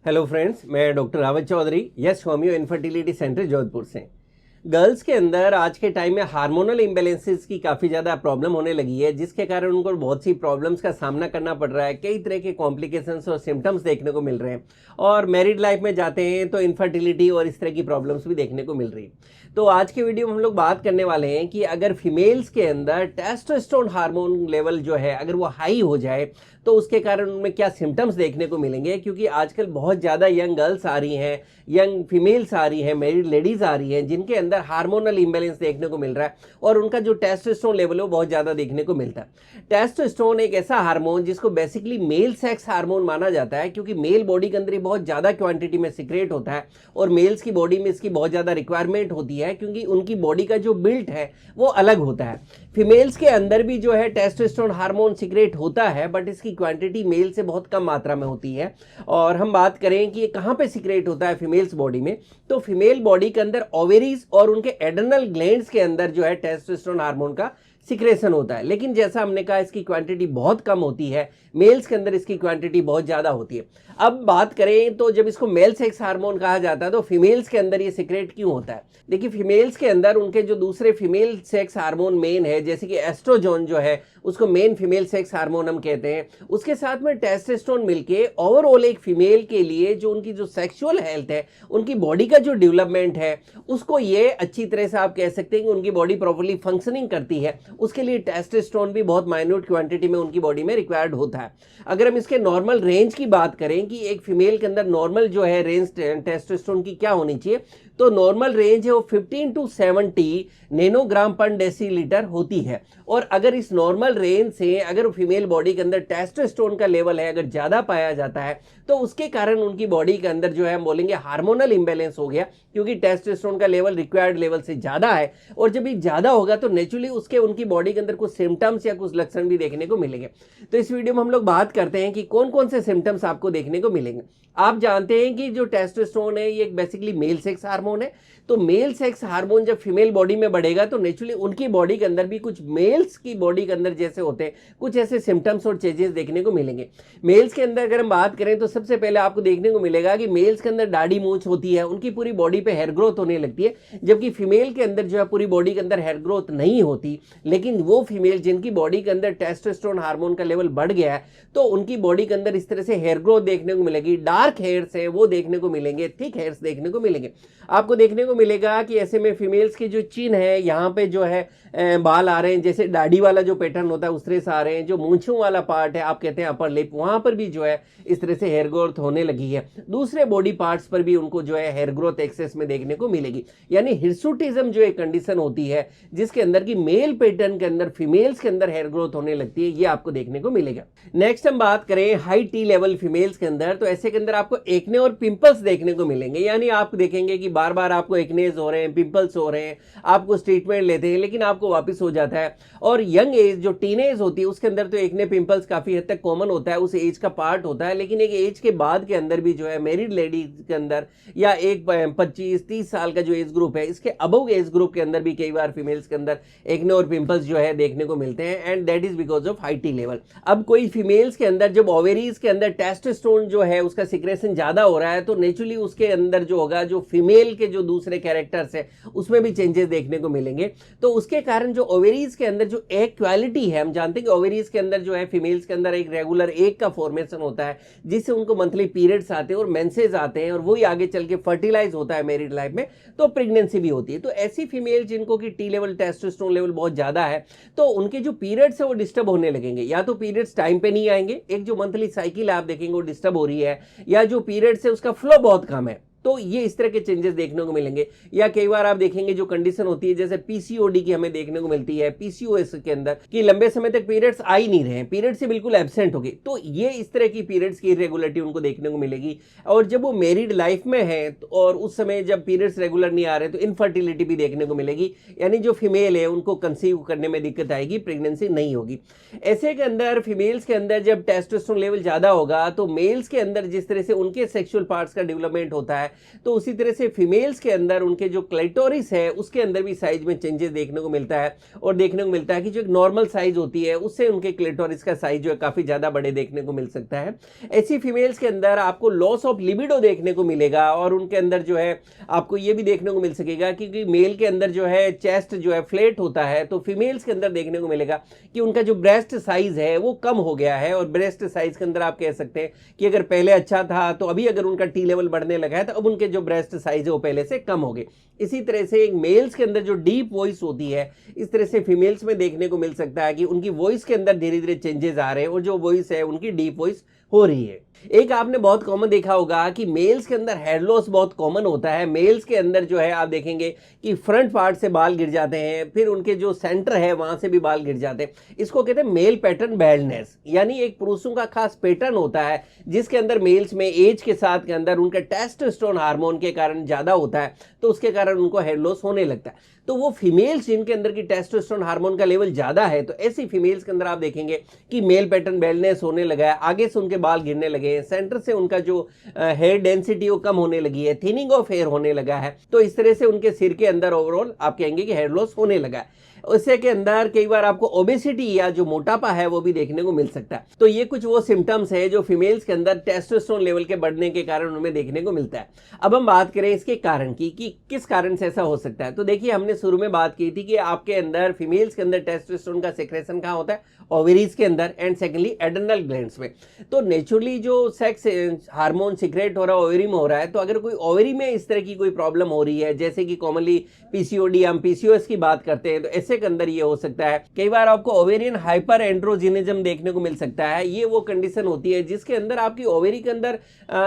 Hello friends, मैं doctor Rawat Chaudhary yes homoeo infertility centre Jodhpur से। Girls के अंदर आज के टाइम में हार्मोनल इम्बैलेंसेस की काफ़ी ज़्यादा प्रॉब्लम होने लगी है, जिसके कारण उनको बहुत सी प्रॉब्लम्स का सामना करना पड़ रहा है। कई तरह के कॉम्प्लिकेशंस और सिम्टम्स देखने को मिल रहे हैं और मैरिड लाइफ में जाते हैं तो इनफर्टिलिटी और इस तरह की प्रॉब्लम्स भी देखने को मिल रही है। तो आज के वीडियो में हम लोग बात करने वाले हैं कि अगर फीमेल्स के अंदर टेस्टोस्टेरोन हार्मोन लेवल जो है अगर वो हाई हो जाए तो उसके कारण उनमें क्या सिम्टम्स देखने को मिलेंगे, क्योंकि आजकल बहुत ज़्यादा यंग गर्ल्स आ रही हैं, यंग फीमेल्स आ रही हैं, मैरिड लेडीज़ आ रही हैं जिनके अंदर हार्मोनल इम्बैलेंस देखने को मिल रहा है और उनका जो टेस्टोस्टेरोन लेवल है वो बहुत ज़्यादा देखने को मिलता है। टेस्टोस्टेरोन एक ऐसा हार्मोन जिसको बेसिकली मेल सेक्स हार्मोन माना जाता है, क्योंकि मेल बॉडी के अंदर ही बहुत ज़्यादा क्वांटिटी में सिक्रेट होता है और मेल्स की बॉडी में इसकी बहुत ज़्यादा रिक्वायरमेंट होती है, क्योंकि उनकी बॉडी का जो बिल्ट है वो अलग होता है। फीमेल्स के अंदर भी जो है टेस्टोस्टेरोन हार्मोन सिक्रेट होता है, बट इसकी क्वांटिटी मेल से बहुत कम मात्रा में होती है। और हम बात करें कि ये कहाँ पे सिक्रेट होता है फीमेल्स बॉडी में, तो फीमेल बॉडी के अंदर ओवेरीज और उनके एड्रेनल ग्लैंड्स के अंदर जो है टेस्टोस्टेरोन हार्मोन का सिक्रेशन होता है। लेकिन जैसा हमने कहा इसकी क्वांटिटी बहुत कम होती है, मेल्स के अंदर इसकी क्वांटिटी बहुत ज़्यादा होती है। अब बात करें तो जब इसको मेल सेक्स हार्मोन कहा जाता है तो फीमेल्स के अंदर ये सिक्रेट क्यों होता है। देखिए, फीमेल्स के अंदर उनके जो दूसरे फीमेल सेक्स हार्मोन मेन है, जैसे कि एस्ट्रोजोन जो है उसको मेन फीमेल सेक्स हार्मोन हम कहते हैं, उसके साथ में टेस्टोस्टेरोन मिलके ओवरऑल एक फीमेल के लिए जो उनकी जो सेक्सुअल हेल्थ है, उनकी बॉडी का जो डेवलपमेंट है, उसको ये अच्छी तरह से आप कह सकते हैं कि उनकी बॉडी प्रॉपर्ली फंक्शनिंग करती है, उसके लिए टेस्टोस्टेरोन भी बहुत माइन्यूट क्वांटिटी में उनकी बॉडी में रिक्वायर्ड होता है। अगर हम इसके नॉर्मल रेंज की बात करें कि एक फीमेल के अंदर नॉर्मल जो है रेंज टेस्टोस्टेरोन की क्या होनी चाहिए, तो नॉर्मल रेंज है वो 15 टू 70 नैनोग्राम पर डेसीलीटर होती है। और अगर इस नॉर्मल रेंज से अगर फीमेल बॉडी के अंदर टेस्टोस्टेरोन का लेवल है अगर ज़्यादा पाया जाता है तो उसके कारण उनकी बॉडी के अंदर जो है हम बोलेंगे हार्मोनल इम्बैलेंस हो गया, क्योंकि टेस्टोस्टेरोन का लेवल रिक्वायर्ड लेवल से ज़्यादा है। और जब ये ज़्यादा होगा तो नेचुरली उसके उनकी बॉडी के अंदर कुछ सिम्टम्स या कुछ लक्षण भी देखने को मिलेंगे। तो इस वीडियो में हम लोग बात करते हैं कि कौन कौन से सिम्टम्स आपको देखने को मिलेंगे। आप जानते हैं कि जो टेस्टोस्टेरोन है ये एक बेसिकली मेल सेक्स हार्मोन है, तो मेल सेक्स हार्मोन जब फीमेल बॉडी में बढ़ेगा तो नेचुरली उनकी बॉडी के अंदर भी कुछ मेल्स की बॉडी के अंदर जैसे होते हैं कुछ ऐसे सिम्टम्स और चेंजेस देखने को मिलेंगे। मेल्स के अंदर अगर हम बात करें तो सबसे पहले आपको देखने को मिलेगा कि मेल्स के अंदर दाढ़ी मूंछ होती है, उनकी पूरी बॉडी पे हेयर ग्रोथ होने लगती है, जबकि फीमेल के अंदर जो है पूरी बॉडी के अंदर हेयर ग्रोथ नहीं होती। लेकिन वो फीमेल जिनकी बॉडी के अंदर टेस्टोस्टेरोन हार्मोन का लेवल बढ़ गया है तो उनकी बॉडी के अंदर इस तरह से हेयर ग्रोथ देखने को मिलेगी, डार्क हेयर्स है वो देखने को मिलेंगे, थिक हेयर्स देखने को मिलेंगे। आपको देखने को मिलेगा कि ऐसे में फीमेल्स की जो चिन है यहाँ पे जो है बाल आ रहे हैं, जैसे दाढ़ी वाला जो पैटर्न होता है उस तरह से आ रहे हैं। जो मूंछों वाला पार्ट है आप कहते हैं अपर लिप, वहां पर भी जो है इस तरह से हेयर ग्रोथ होने लगी है। दूसरे बॉडी पार्ट्स पर भी उनको जो है हेयर ग्रोथ एक्सेस में देखने को मिलेगी। यानी हिर्सुटिज्म जो एक कंडीशन होती है जिसके अंदर की मेल पैटर्न के अंदर फीमेल्स के अंदर हेयर ग्रोथ होने लगती है, ये आपको देखने को मिलेगा। नेक्स्ट हम बात करें हाई टी लेवल फीमेल्स के अंदर, तो ऐसे के अंदर आपको एक्ने और पिंपल्स देखने को मिलेंगे। यानी आप देखेंगे कि बार बार आपको एक्नेज हो रहे हैं, पिंपल्स हो रहे हैं, आपको ट्रीटमेंट लेते हैं लेकिन आपको वापस हो जाता है। और यंग एज जो टीनेज होती है उसके अंदर तो एक्ने पिंपल्स काफी हद तक कॉमन होता है, उस एज का पार्ट होता है। लेकिन एक एज के बाद के अंदर भी जो है मैरिड लेडीज के अंदर या एक 25-30 साल का जो एज ग्रुप है इसके अबव एज ग्रुप के अंदर भी कई बार फीमेल्स के अंदर एक्ने और पिंपल्स जो है देखने को मिलते हैं, and that is because of high tea level. अब कोई फीमेल्स के अंदर जब ओवेरीज के अंदर टेस्टोस्टेरोन जो है उसका सिक्रेशन ज्यादा हो रहा है तो नेचुरली उसके अंदर जो होगा जो फीमेल के जो दूसरे कैरेक्टर्स है उसमें भी चेंजेस देखने को मिलेंगे। तो उसके कारण जो ओवेरीज के अंदर जो एग क्वालिटी है, हम जानते हैं कि ओवेरीज के अंदर जो है फीमेल्स के अंदर एक रेगुलर एग का फॉर्मेशन होता है जिससे उनको मंथली पीरियड्स आते हैं और मेंसेस आते हैं और वही आगे चल के फर्टिलाइज होता है मैरिड लाइफ में, तो प्रेगनेंसी भी होती है। तो ऐसी फीमेल जिनको की टी लेवल टेस्टोस्टेरोन लेवल बहुत ज्यादा है तो उनके जो पीरियड्स है वो डिस्टर्ब होने लगेंगे। या तो पीरियड्स टाइम पे नहीं आएंगे, एक जो मंथली साइकिल आप देखेंगे वो डिस्टर्ब हो रही है, या जो पीरियड्स है उसका फ्लो बहुत कम है, तो ये इस तरह के चेंजेस देखने को मिलेंगे। या कई बार आप देखेंगे जो कंडीशन होती है जैसे पीसीओडी की हमें देखने को मिलती है, पीसीओएस के अंदर कि लंबे समय तक पीरियड्स आ ही नहीं रहे हैं, पीरियड से बिल्कुल एब्सेंट हो गए, तो ये इस तरह की पीरियड्स की इरेगुलरिटी उनको देखने को मिलेगी। और जब वो मैरिड लाइफ में है और उस समय जब पीरियड्स रेगुलर नहीं आ रहे तो इनफर्टिलिटी भी देखने को मिलेगी, यानी जो फीमेल है उनको कंसीव करने में दिक्कत आएगी, प्रेगनेंसी नहीं होगी। ऐसे के अंदर फीमेल्स के अंदर जब टेस्टोस्टेरोन लेवल ज्यादा होगा तो मेल्स के अंदर जिस तरह से उनके सेक्सुअल पार्ट्स का डेवलपमेंट होता है तो उसी तरह से फीमेल्स के अंदर उनके जो क्लिटोरिस है उसके अंदर भी साइज में चेंजेस देखने को मिलता है, और देखने को मिलता है कि जो एक नॉर्मल साइज होती है उससे उनके क्लिटोरिस का साइज जो है काफ़ी ज़्यादा बड़े देखने को मिल सकता है। ऐसी फीमेल्स के अंदर आपको लॉस ऑफ लिबिडो देखने को मिलेगा, और उनके अंदर जो है आपको ये भी देखने को मिल सकेगा क्योंकि मेल के अंदर जो है चेस्ट जो है फ्लैट होता है, तो फीमेल्स के अंदर देखने को मिलेगा कि उनका जो ब्रेस्ट साइज है वो कम हो गया है। और ब्रेस्ट साइज के अंदर आप कह सकते हैं कि अगर पहले अच्छा था तो अभी अगर उनका टी लेवल बढ़ने लगा है तो अब उनके जो ब्रेस्ट साइज है वो पहले से कम हो गए। इसी तरह से एक मेल्स के अंदर जो डीप वॉइस होती है, इस तरह से फीमेल्स में देखने को मिल सकता है कि उनकी वॉइस के अंदर धीरे धीरे चेंजेस आ रहे हैं और जो वॉइस है उनकी डीप वॉइस हो रही है। एक आपने बहुत कॉमन देखा होगा कि मेल्स के अंदर हेयर लॉस बहुत कॉमन होता है। मेल्स के अंदर जो है आप देखेंगे कि फ्रंट पार्ट से बाल गिर जाते हैं, फिर उनके जो सेंटर है वहां से भी बाल गिर जाते हैं। इसको कहते हैं मेल पैटर्न बैल्डनेस, यानी एक पुरुषों का खास पैटर्न होता है जिसके अंदर मेल्स में एज के साथ के अंदर उनका टेस्टोस्टेरोन हार्मोन के कारण ज्यादा होता है, तो उसके कारण उनको हेयर लॉस होने लगता है। तो वो फीमेल्स जिनके अंदर की टेस्टोस्टेरोन हार्मोन का लेवल ज्यादा है, तो ऐसी फीमेल्स के अंदर आप देखेंगे कि मेल पैटर्न बैल्डनेस होने लगा है, आगे से उनके बाल गिरने लगे हैं, सेंटर से उनका जो हेयर डेंसिटी वो कम होने लगी है, थिनिंग ऑफ हेयर होने लगा है। तो इस तरह से उनके सिर के अंदर ओवरऑल आप कहेंगे कि हेयर लॉस होने लगा है। उससे के अंदर कई बार आपको ओबेसिटी या जो मोटापा है वो भी देखने को मिल सकता है। तो ये कुछ वो सिम्टम्स है जो फीमेल्स के अंदर टेस्टोस्टेरोन लेवल के बढ़ने के कारण उनमें देखने को मिलता है। अब हम बात करें इसके कारण की कि किस कारण से ऐसा हो सकता है। तो देखिए, हमने शुरू में बात की थी कि आपके अंदर फीमेल्स के अंदर टेस्टोस्टेरोन का सेक्रेशन कहाँ होता है, ओवरीज के अंदर, एंड सेकेंडली एड्रेनल ग्लैंड्स में। तो नेचुरली जो सेक्स हार्मोन सीक्रेट हो रहा है ओवरी में हो रहा है, तो अगर कोई ओवरी में इस तरह की कोई प्रॉब्लम हो रही है, जैसे कि कॉमनली पीसीओडी, हम पीसीओएस की बात करते हैं, तो ऐसे के अंदर ये हो सकता है। कई बार आपको ओवेरियन हाइपर एंड्रोजिनिज्म देखने को मिल सकता है। ये वो कंडीशन होती है जिसके अंदर आपकी ओवेरी के अंदर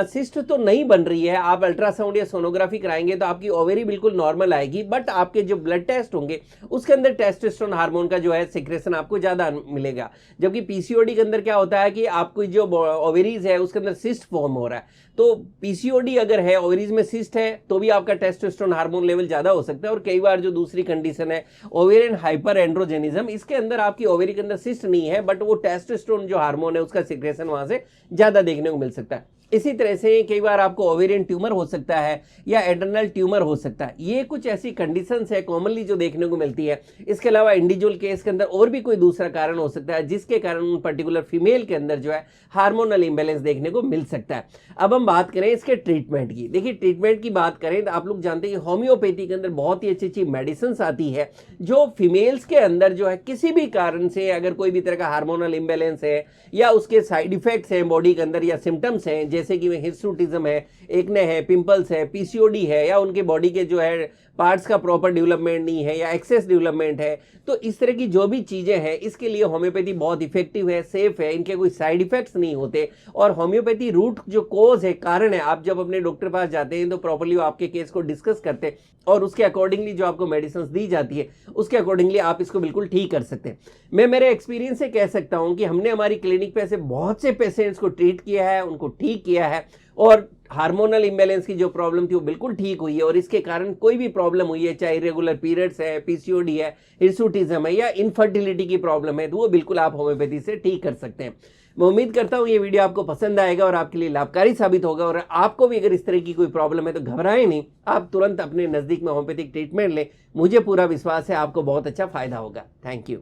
सिस्ट तो नहीं बन रही है, आप अल्ट्रासाउंड या सोनोग्राफी कराएंगे तो आपकी ओवेरी बिल्कुल नॉर्मल आएगी, बट आपके जो ब्लड टेस्ट होंगे उसके अंदर टेस्टोस्टेरोन हार्मोन का जो है सिक्रेशन आपको ज्यादा मिलेगा। जबकि पीसीओडी के अंदर क्या होता है कि आपकी जो ओवेरीज है उसके अंदर सिस्ट फॉर्म हो रहा है। तो पीसीओडी अगर है, ओवरीज में सिस्ट है, तो भी आपका टेस्टोस्टेरोन हार्मोन लेवल ज्यादा हो सकता है। और कई बार जो दूसरी कंडीशन है ओवेरियन हाइपर एंड्रोजेनिज्म, इसके अंदर आपकी ओवेरी के अंदर सिस्ट नहीं है, बट वो टेस्टोस्टेरोन जो हार्मोन है उसका सिक्रेशन वहां से ज्यादा देखने को मिल सकता है। इसी तरह से कई बार आपको ओवेरियन ट्यूमर हो सकता है या एड्रेनल ट्यूमर हो सकता है। ये कुछ ऐसी कंडीशंस है कॉमनली जो देखने को मिलती है। इसके अलावा इंडिविजुअल केस के अंदर और भी कोई दूसरा कारण हो सकता है जिसके कारण पर्टिकुलर फीमेल के अंदर जो है हार्मोनल इंबैलेंस देखने को मिल सकता है। अब हम बात करें इसके ट्रीटमेंट की। देखिए, ट्रीटमेंट की बात करें तो आप लोग जानते हैं कि होम्योपैथी के अंदर बहुत ही अच्छी अच्छी मेडिसिन आती है जो फीमेल्स के अंदर जो है किसी भी कारण से अगर कोई भी तरह का हार्मोनल इंबैलेंस है या उसके साइड इफेक्ट्स हैं बॉडी के अंदर या सिम्टम्स हैं, जैसे कि हिर्सुटिज्म है, एक्ने है, पिंपल्स है, पीसीओडी है, या उनके बॉडी के जो है पार्ट्स का प्रॉपर डेवलपमेंट नहीं है या एक्सेस डेवलपमेंट है, तो इस तरह की जो भी चीजें हैं इसके लिए होम्योपैथी बहुत इफेक्टिव है, सेफ है, इनके कोई साइड इफेक्ट्स नहीं होते। और होम्योपैथी रूट जो कोज है, कारण है, आप जब अपने डॉक्टर पास जाते हैं तो प्रॉपर्ली वो आपके केस को डिस्कस करते हैं और उसके अकॉर्डिंगली जो आपको मेडिसिन दी जाती है उसके अकॉर्डिंगली आप इसको बिल्कुल ठीक कर सकते हैं। मैं मेरे एक्सपीरियंस से कह सकता हूं कि हमने हमारी क्लिनिक पे ऐसे बहुत से पेशेंट्स को ट्रीट किया है, उनको ठीक किया है, और हार्मोनल इंबैलेंस की जो प्रॉब्लम थी वो बिल्कुल ठीक हुई है। और इसके कारण कोई भी प्रॉब्लम हुई है, चाहे इरेगुलर पीरियड्स है, पीसीओडी है, हिर्सुटिज्म है या इनफर्टिलिटी की प्रॉब्लम है, तो वो बिल्कुल आप होम्योपैथी से ठीक कर सकते हैं। मैं उम्मीद करता हूं ये वीडियो आपको पसंद आएगा और आपके लिए लाभकारी साबित होगा। और आपको भी अगर इस तरह की कोई प्रॉब्लम है तो घबराएं नहीं, आप तुरंत अपने नजदीक में होम्योपैथिक ट्रीटमेंट लें। मुझे पूरा विश्वास है आपको बहुत अच्छा फायदा होगा। Thank you.